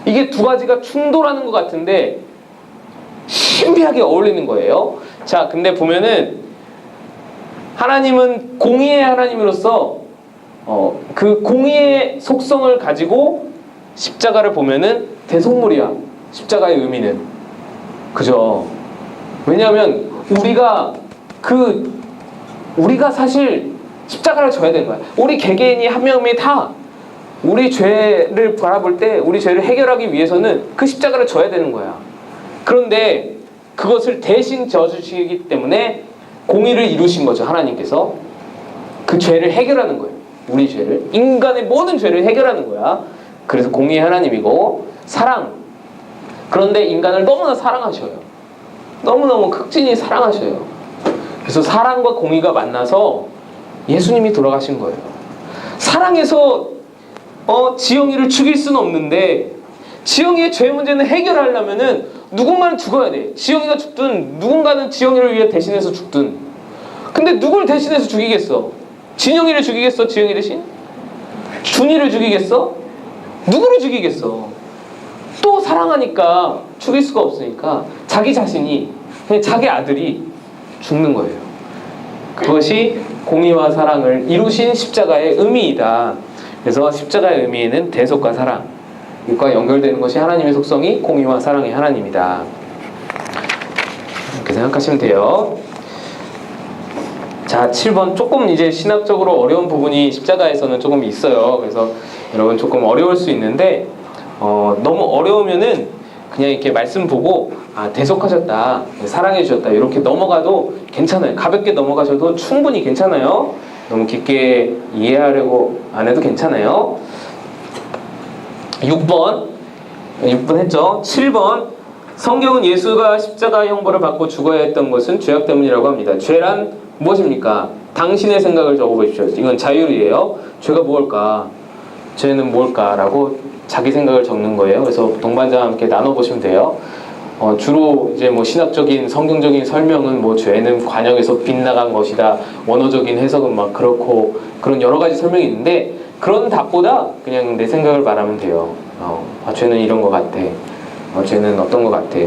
이게 두 가지가 충돌하는 것 같은데 신비하게 어울리는 거예요. 자, 근데 보면은 하나님은 공의의 하나님으로서 그 공의의 속성을 가지고 십자가를 보면은 대속물이야. 십자가의 의미는. 그죠? 왜냐하면 우리가 사실 십자가를 져야 되는 거야. 우리 개개인이 한 명이 다 우리 죄를 바라볼 때 우리 죄를 해결하기 위해서는 그 십자가를 져야 되는 거야. 그런데 그것을 대신 져주시기 때문에 공의를 이루신 거죠. 하나님께서 그 죄를 해결하는 거예요. 우리 죄를, 인간의 모든 죄를 해결하는 거야. 그래서 공의의 하나님이고 사랑. 그런데 인간을 너무나 사랑하셔요. 너무너무 극진히 사랑하셔요. 그래서 사랑과 공의가 만나서 예수님이 돌아가신 거예요. 사랑해서 지영이를 죽일 수는 없는데 지영이의 죄 문제는 해결하려면은 누군가는 죽어야 돼. 지영이가 죽든 누군가는 지영이를 위해 대신해서 죽든. 근데 누굴 대신해서 죽이겠어? 진영이를 죽이겠어? 지영이 대신? 준이를 죽이겠어? 누구를 죽이겠어? 또 사랑하니까 죽일 수가 없으니까 자기 자신이, 그냥 자기 아들이 죽는 거예요. 그것이 공의와 사랑을 이루신 십자가의 의미이다. 그래서 십자가의 의미에는 대속과 사랑, 이것과 연결되는 것이 하나님의 속성이 공의와 사랑의 하나님이다. 이렇게 생각하시면 돼요. 자, 7번 조금 이제 신학적으로 어려운 부분이 십자가에서는 조금 있어요. 그래서 여러분 조금 어려울 수 있는데 너무 어려우면은 그냥 이렇게 말씀 보고 대속하셨다, 사랑해 주셨다 이렇게 넘어가도 괜찮아요. 가볍게 넘어가셔도 충분히 괜찮아요. 너무 깊게 이해하려고 안 해도 괜찮아요. 6번 했죠. 7번 성경은 예수가 십자가 형벌을 받고 죽어야 했던 것은 죄악 때문이라고 합니다. 죄란 무엇입니까? 당신의 생각을 적어보십시오. 이건 자율이에요. 죄가 무엇일까? 죄는 무엇일까? 라고 자기 생각을 적는 거예요. 그래서 동반자와 함께 나눠보시면 돼요. 주로 이제 뭐 신학적인 성경적인 설명은 뭐 죄는 관역에서 빗나간 것이다, 원어적인 해석은 막 그렇고 그런 여러 가지 설명이 있는데 그런 답보다 그냥 내 생각을 말하면 돼요. 죄는 이런 것 같아. 죄는 어떤 것 같아.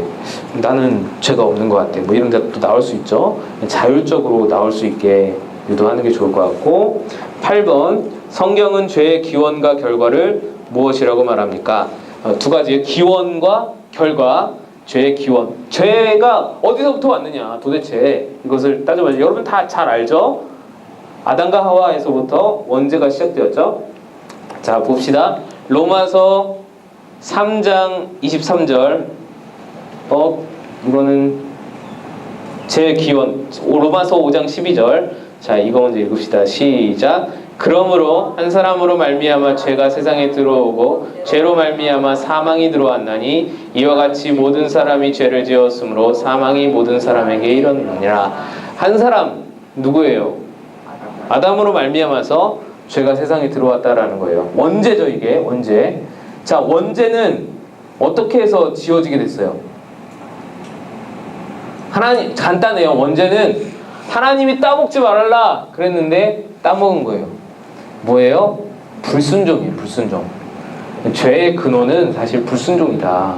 나는 죄가 없는 것 같아. 뭐 이런 데도 나올 수 있죠. 자율적으로 나올 수 있게 유도하는 게 좋을 것 같고. 8번 성경은 죄의 기원과 결과를 무엇이라고 말합니까? 두 가지의 기원과 결과. 죄의 기원. 죄가 어디서부터 왔느냐 도대체 이것을 따져봐야죠. 여러분 다 잘 알죠? 아담과 하와에서부터 원죄가 시작되었죠. 자 봅시다. 로마서 3장 23절. 이거는 죄의 기원. 로마서 5장 12절. 자 이거 먼저 읽읍시다. 시작. 그러므로 한 사람으로 말미암아 죄가 세상에 들어오고 죄로 말미암아 사망이 들어왔나니 이와 같이 모든 사람이 죄를 지었으므로 사망이 모든 사람에게 이르느니라. 한 사람 누구예요? 아담으로 말미암아서 죄가 세상에 들어왔다라는 거예요. 원죄죠 이게. 원죄. 자 원죄는 어떻게 해서 지어지게 됐어요? 하나님 간단해요. 원죄는 하나님이 따먹지 말아라 그랬는데 따먹은 거예요. 뭐예요? 불순종이에요. 불순종. 죄의 근원은 사실 불순종이다.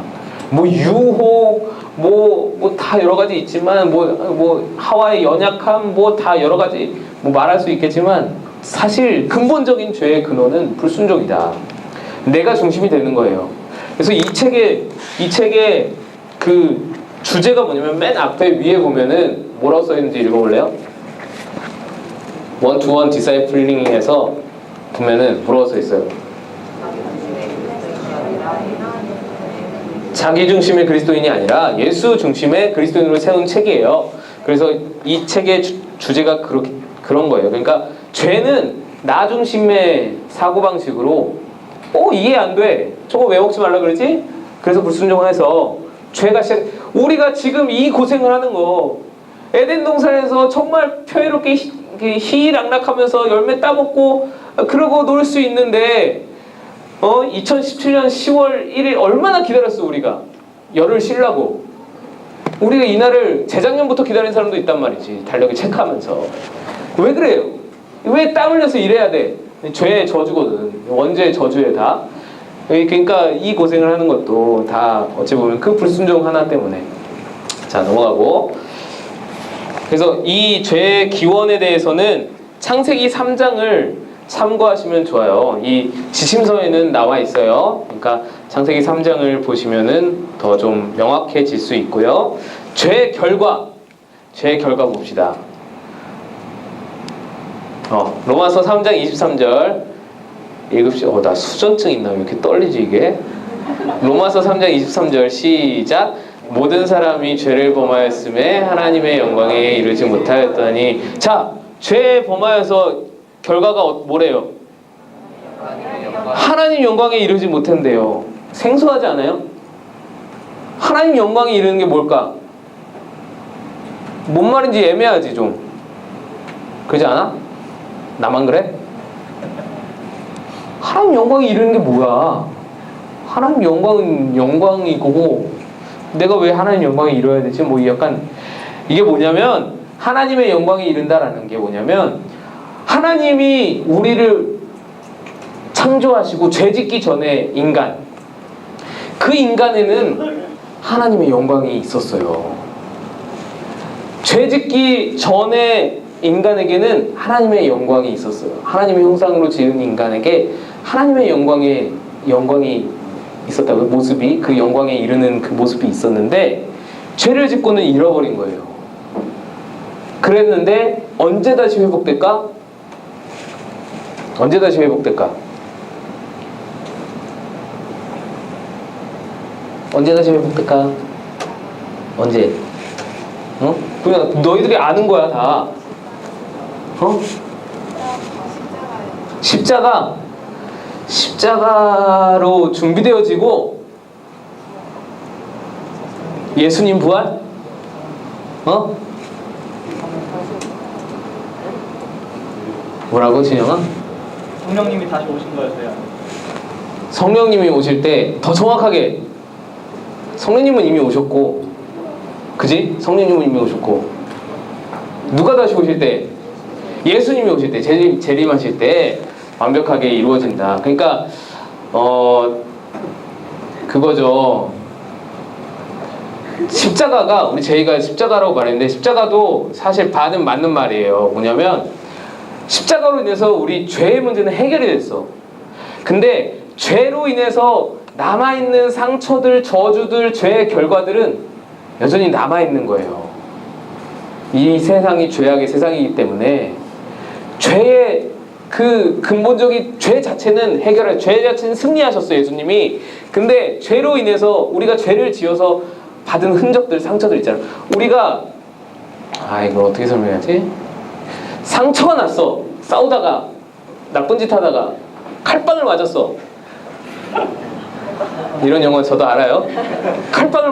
뭐 유혹, 뭐 다 여러 가지 있지만 뭐 하와의 연약함, 뭐 다 여러 가지 뭐 말할 수 있겠지만 사실 근본적인 죄의 근원은 불순종이다. 내가 중심이 되는 거예요. 그래서 이 책의 그 주제가 뭐냐면 맨 앞에 위에 보면은 뭐라고 써 있는지 읽어볼래요? 원투원 디사이플링에서 보면은 뭐라고 써 있어요? 자기 중심의 그리스도인이 아니라 예수 중심의 그리스도인으로 세운 책이에요. 그래서 이 책의 주제가 그런 거예요. 그러니까 죄는 나 중심의 사고방식으로 이해 안 돼. 저거 왜 먹지 말라 그러지? 그래서 불순종해서 죄가 우리가 지금 이 고생을 하는 거 에덴 동산에서 정말 평화롭게 희락락하면서 열매 따먹고 그러고 놀 수 있는데 2017년 10월 1일 얼마나 기다렸어 우리가. 열을 쉬려고. 우리가 이날을 재작년부터 기다린 사람도 있단 말이지. 달력에 체크하면서. 왜 그래요? 왜 땀 흘려서 일해야 돼? 죄의 저주거든. 원죄의 저주에 다. 그러니까 이 고생을 하는 것도 다 어찌 보면 그 불순종 하나 때문에. 자 넘어가고. 그래서 이 죄의 기원에 대해서는 창세기 3장을 참고하시면 좋아요. 이 지침서에는 나와 있어요. 그러니까 창세기 3장을 보시면은 더 좀 명확해질 수 있고요. 죄의 결과 봅시다. 로마서 3장 23절 읽읍시다. 나 수전증 있나? 왜 이렇게 떨리지 이게? 로마서 3장 23절 시작. 모든 사람이 죄를 범하였음에 하나님의 영광에 이르지 못하였더니. 자, 죄에 범하여서 결과가 뭐래요? 하나님 영광에 이르지 못한대요. 생소하지 않아요? 하나님 영광에 이르는 게 뭘까? 뭔 말인지 애매하지 좀. 그러지 않아? 나만 그래? 하나님 영광에 이르는 게 뭐야? 하나님 영광은 영광이고 내가 왜 하나님 영광에 이뤄야 되지? 뭐 약간 이게 뭐냐면 하나님의 영광에 이른다라는 게 뭐냐면 하나님이 우리를 창조하시고 죄짓기 전에 인간 그 인간에는 하나님의 영광이 있었어요. 죄짓기 전에 인간에게는 하나님의 영광이 있었어요. 하나님의 형상으로 지은 인간에게 하나님의 영광이 있었다고요. 모습이 그 영광에 이르는 그 모습이 있었는데 죄를 짓고는 잃어버린 거예요. 그랬는데 언제 다시 회복될까? 언제 다시 회복될까? 언제 다시 회복될까? 언제? 그냥 너희들이 아는 거야 다. 십자가로 준비되어지고 예수님 부활? 뭐라고 진영아? 성령님이 다시 오신 거였어요. 성령님이 오실 때 더 정확하게 성령님은 이미 오셨고 그지? 성령님은 이미 오셨고 누가 다시 오실 때? 예수님이 오실 때 재림하실 때 완벽하게 이루어진다. 그러니까 그거죠. 십자가가 우리 제이가 십자가라고 말했는데 십자가도 사실 반은 맞는 말이에요. 뭐냐면 십자가로 인해서 우리 죄의 문제는 해결이 됐어. 근데 죄로 인해서 남아있는 상처들, 저주들, 죄의 결과들은 여전히 남아있는 거예요. 이 세상이 죄악의 세상이기 때문에 죄의 그 근본적인 죄 자체는 죄 자체는 승리하셨어요, 예수님이. 근데 죄로 인해서 우리가 죄를 지어서 받은 흔적들, 상처들 있잖아요. 우리가 이걸 어떻게 설명해야지? 상처가 났어. 싸우다가 나쁜 짓 하다가 칼빵을 맞았어. 이런 영화 저도 알아요. 칼빵을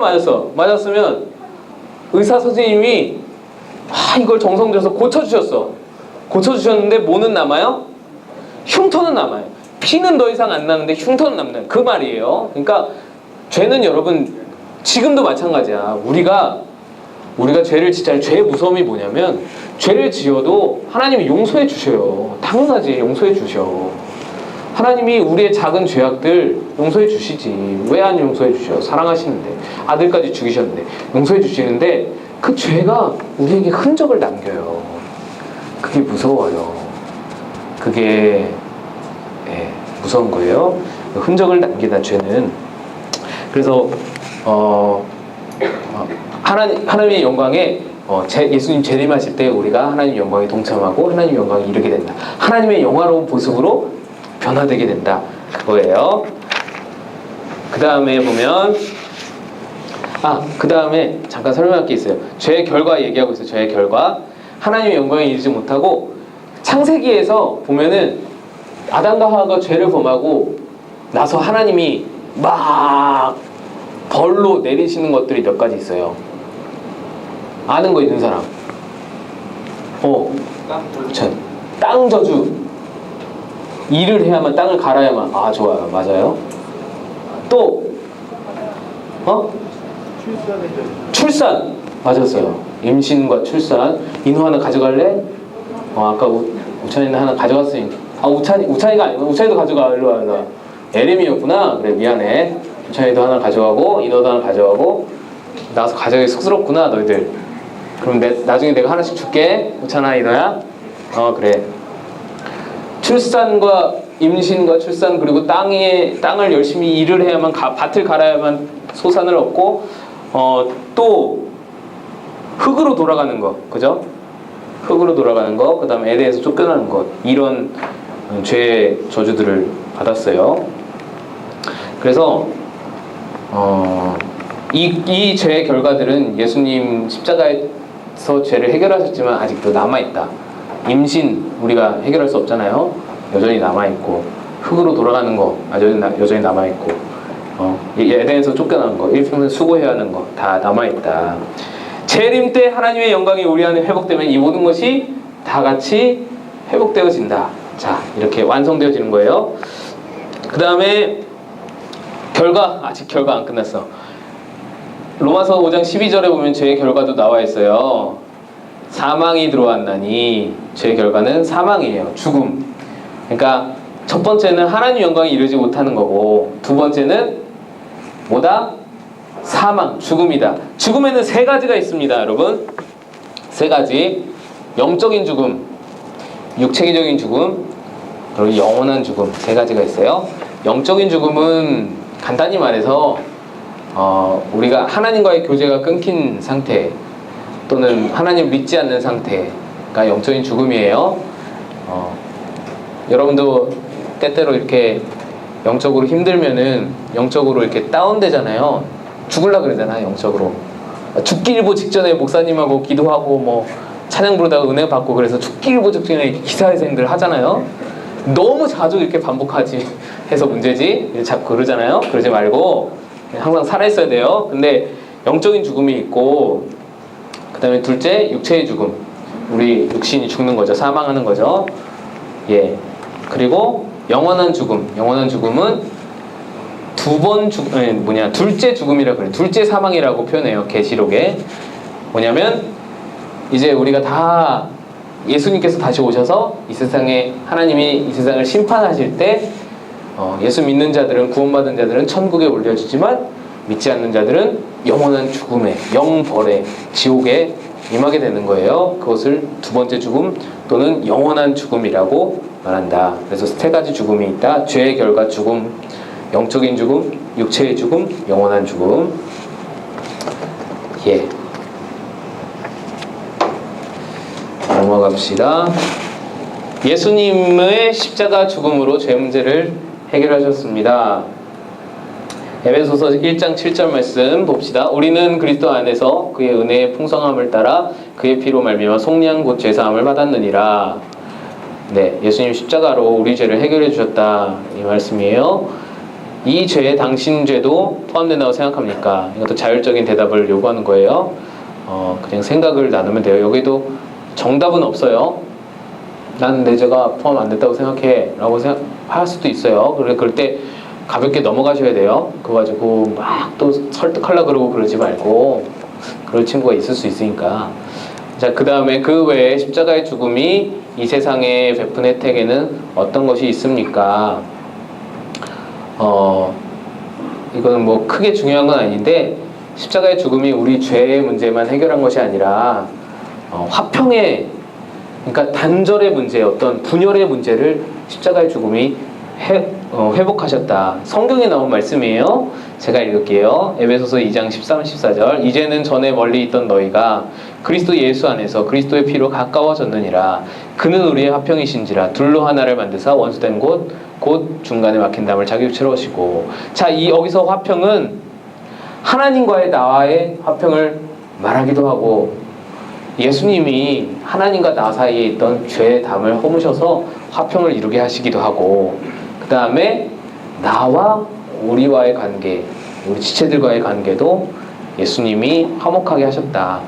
맞았으면 의사 선생님이 이걸 정성 들여서 고쳐주셨는데 뭐는 남아요? 흉터는 남아요. 피는 더 이상 안 나는데 흉터는 남는 그 말이에요. 그러니까 죄는 여러분 지금도 마찬가지야. 우리가 죄를 짓잖아요. 죄의 무서움이 뭐냐면 죄를 지어도 하나님이 용서해 주셔요. 당연하지, 용서해 주셔. 하나님이 우리의 작은 죄악들 용서해 주시지. 왜 안 용서해 주셔? 사랑하시는데, 아들까지 죽이셨는데 용서해 주시는데 그 죄가 우리에게 흔적을 남겨요. 그게 무서워요. 그게 무서운 거예요. 흔적을 남기다 죄는. 그래서 하나님의 영광에 예수님 재림하실 때 우리가 하나님의 영광에 동참하고 하나님의 영광에 이르게 된다. 하나님의 영화로운 모습으로 변화되게 된다. 그거예요. 그 다음에 보면 그 다음에 잠깐 설명할 게 있어요. 죄의 결과 얘기하고 있어요. 죄의 결과. 하나님의 영광에 이르지 못하고 창세기에서 보면은 아담과 하와가 죄를 범하고 나서 하나님이 막 벌로 내리시는 것들이 몇 가지 있어요. 아는 거 있는 사람? 땅 저주. 일을 해야만, 땅을 갈아야만. 좋아요. 맞아요. 또 출산. 맞았어요. 임신과 출산. 인후 하나 가져갈래? 아까 우찬이는 하나 가져갔으니. 우찬이가 아니고 우찬이도 가져가. 일로 와. 에렘이었구나. 그래, 미안해. 우찬이도 하나 가져가고 인호도 하나 가져가고. 나와서 가져가기 쑥스럽구나 너희들. 그럼 나중에 내가 하나씩 줄게. 우찬아, 인호야. 그래. 출산과 임신과 출산, 그리고 땅을 열심히 일을 해야만, 밭을 갈아야만 소산을 얻고, 또 흙으로 돌아가는 것, 그죠? 흙으로 돌아가는 것, 그 다음에 에덴에서 쫓겨나는 것, 이런 죄의 저주들을 받았어요. 그래서 이 죄의 결과들은 예수님 십자가에서 죄를 해결하셨지만 아직도 남아있다. 임신 우리가 해결할 수 없잖아요. 여전히 남아있고, 흙으로 돌아가는 거 여전히 남아있고, 에덴에서 쫓겨나는 거, 일평생 수고해야 하는 거 다 남아있다. 재림 때 하나님의 영광이 우리 안에 회복되면 이 모든 것이 다 같이 회복되어진다. 자, 이렇게 완성되어지는 거예요. 그 다음에 아직 결과 안 끝났어. 로마서 5장 12절에 보면 죄의 결과도 나와 있어요. 사망이 들어왔나니, 죄의 결과는 사망이에요. 죽음. 그러니까 첫 번째는 하나님 영광에 이르지 못하는 거고, 두 번째는 뭐다? 사망, 죽음이다. 죽음에는 세 가지가 있습니다, 여러분. 세 가지. 영적인 죽음, 육체적인 죽음, 그리고 영원한 죽음. 세 가지가 있어요. 영적인 죽음은 간단히 말해서 우리가 하나님과의 교제가 끊긴 상태, 또는 하나님을 믿지 않는 상태가 영적인 죽음이에요. 여러분도 때때로 이렇게 영적으로 힘들면은, 영적으로 이렇게 다운되잖아요. 죽으려고 그러잖아, 영적으로. 죽기 일보 직전에 목사님하고 기도하고 찬양 부르다가 은혜 받고, 그래서 죽기 일보 직전에 기사회생들 하잖아요. 너무 자주 이렇게 반복하지 해서 문제지. 자꾸 그러잖아요. 그러지 말고 항상 살아있어야 돼요. 근데 영적인 죽음이 있고, 그 다음에 둘째, 육체의 죽음. 우리 육신이 죽는 거죠. 사망하는 거죠. 그리고 영원한 죽음. 영원한 죽음은 둘째 죽음이라 그래요. 둘째 사망이라고 표현해요. 계시록에. 뭐냐면 이제 우리가 다 예수님께서 다시 오셔서 이 세상에, 하나님이 이 세상을 심판하실 때 예수 믿는 자들은, 구원받은 자들은 천국에 올려주지만 믿지 않는 자들은 영원한 죽음에, 영벌에, 지옥에 임하게 되는 거예요. 그것을 두 번째 죽음 또는 영원한 죽음이라고 말한다. 그래서 세 가지 죽음이 있다. 죄의 결과 죽음, 영적인 죽음, 육체의 죽음, 영원한 죽음. 예. 넘어갑시다. 예수님의 십자가 죽음으로 죄 문제를 해결하셨습니다. 에베소서 1장 7절 말씀 봅시다. 우리는 그리스도 안에서 그의 은혜의 풍성함을 따라 그의 피로 말미암아 속량 곧 죄사함을 받았느니라. 네, 예수님 십자가로 우리 죄를 해결해 주셨다 이 말씀이에요. 이 죄에 당신 죄도 포함된다고 생각합니까? 이것도 자율적인 대답을 요구하는 거예요. 그냥 생각을 나누면 돼요. 여기도 정답은 없어요. 나는 내 죄가 포함 안 됐다고 생각해 라고 생각할 수도 있어요. 그럴 때 가볍게 넘어가셔야 돼요. 그거 가지고 막 또 설득하려고 그러고 그러지 말고, 그럴 친구가 있을 수 있으니까. 자, 그 다음에 그 외에 십자가의 죽음이 이 세상에 베푼 혜택에는 어떤 것이 있습니까? 이거는 뭐 크게 중요한 건 아닌데, 십자가의 죽음이 우리 죄의 문제만 해결한 것이 아니라 화평의, 그러니까 단절의 문제, 어떤 분열의 문제를 십자가의 죽음이 회복하셨다. 성경에 나온 말씀이에요. 제가 읽을게요. 에베소서 2장 13, 14절. 이제는 전에 멀리 있던 너희가 그리스도 예수 안에서 그리스도의 피로 가까워졌느니라. 그는 우리의 화평이신지라. 둘로 하나를 만드사 원수된 곧 중간에 막힌 담을 자기 육체로 오시고. 자, 여기서 화평은 하나님과의 나와의 화평을 말하기도 하고, 예수님이 하나님과 나 사이에 있던 죄의 담을 허무셔서 화평을 이루게 하시기도 하고, 그 다음에 나와 우리와의 관계, 우리 지체들과의 관계도 예수님이 화목하게 하셨다.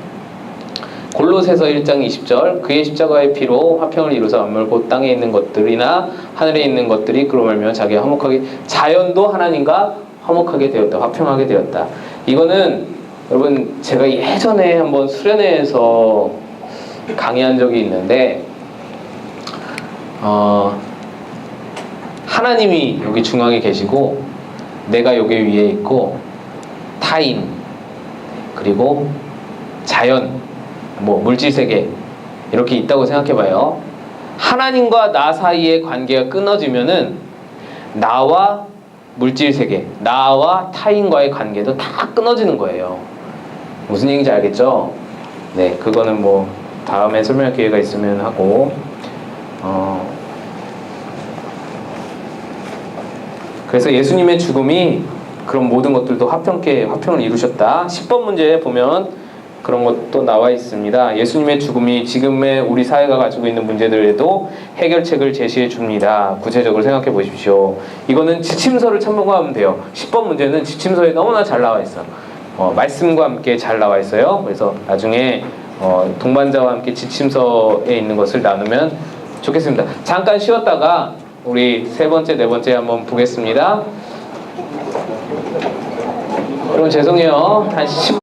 골로새서 1장 20절. 그의 십자가의 피로 화평을 이루사 만물 곧 땅에 있는 것들이나 하늘에 있는 것들이 그로 말미암아 자기와 화목하게, 자연도 하나님과 화목하게 되었다. 화평하게 되었다. 이거는 여러분, 제가 예전에 한번 수련회에서 강의한 적이 있는데, 하나님이 여기 중앙에 계시고 내가 여기 위에 있고 타인, 그리고 자연, 뭐 물질세계 이렇게 있다고 생각해봐요. 하나님과 나 사이의 관계가 끊어지면은 나와 물질세계, 나와 타인과의 관계도 다 끊어지는 거예요. 무슨 얘기인지 알겠죠? 네, 그거는 뭐 다음에 설명할 기회가 있으면 하고, 그래서 예수님의 죽음이 그런 모든 것들도 화평을 이루셨다. 10번 문제에 보면 그런 것도 나와 있습니다. 예수님의 죽음이 지금의 우리 사회가 가지고 있는 문제들에도 해결책을 제시해 줍니다. 구체적으로 생각해 보십시오. 이거는 지침서를 참고하면 돼요. 10번 문제는 지침서에 너무나 잘 나와 있어. 말씀과 함께 잘 나와 있어요. 그래서 나중에 동반자와 함께 지침서에 있는 것을 나누면 좋겠습니다. 잠깐 쉬었다가 우리 세 번째, 네 번째 한번 보겠습니다. 여러분 죄송해요. 한 10분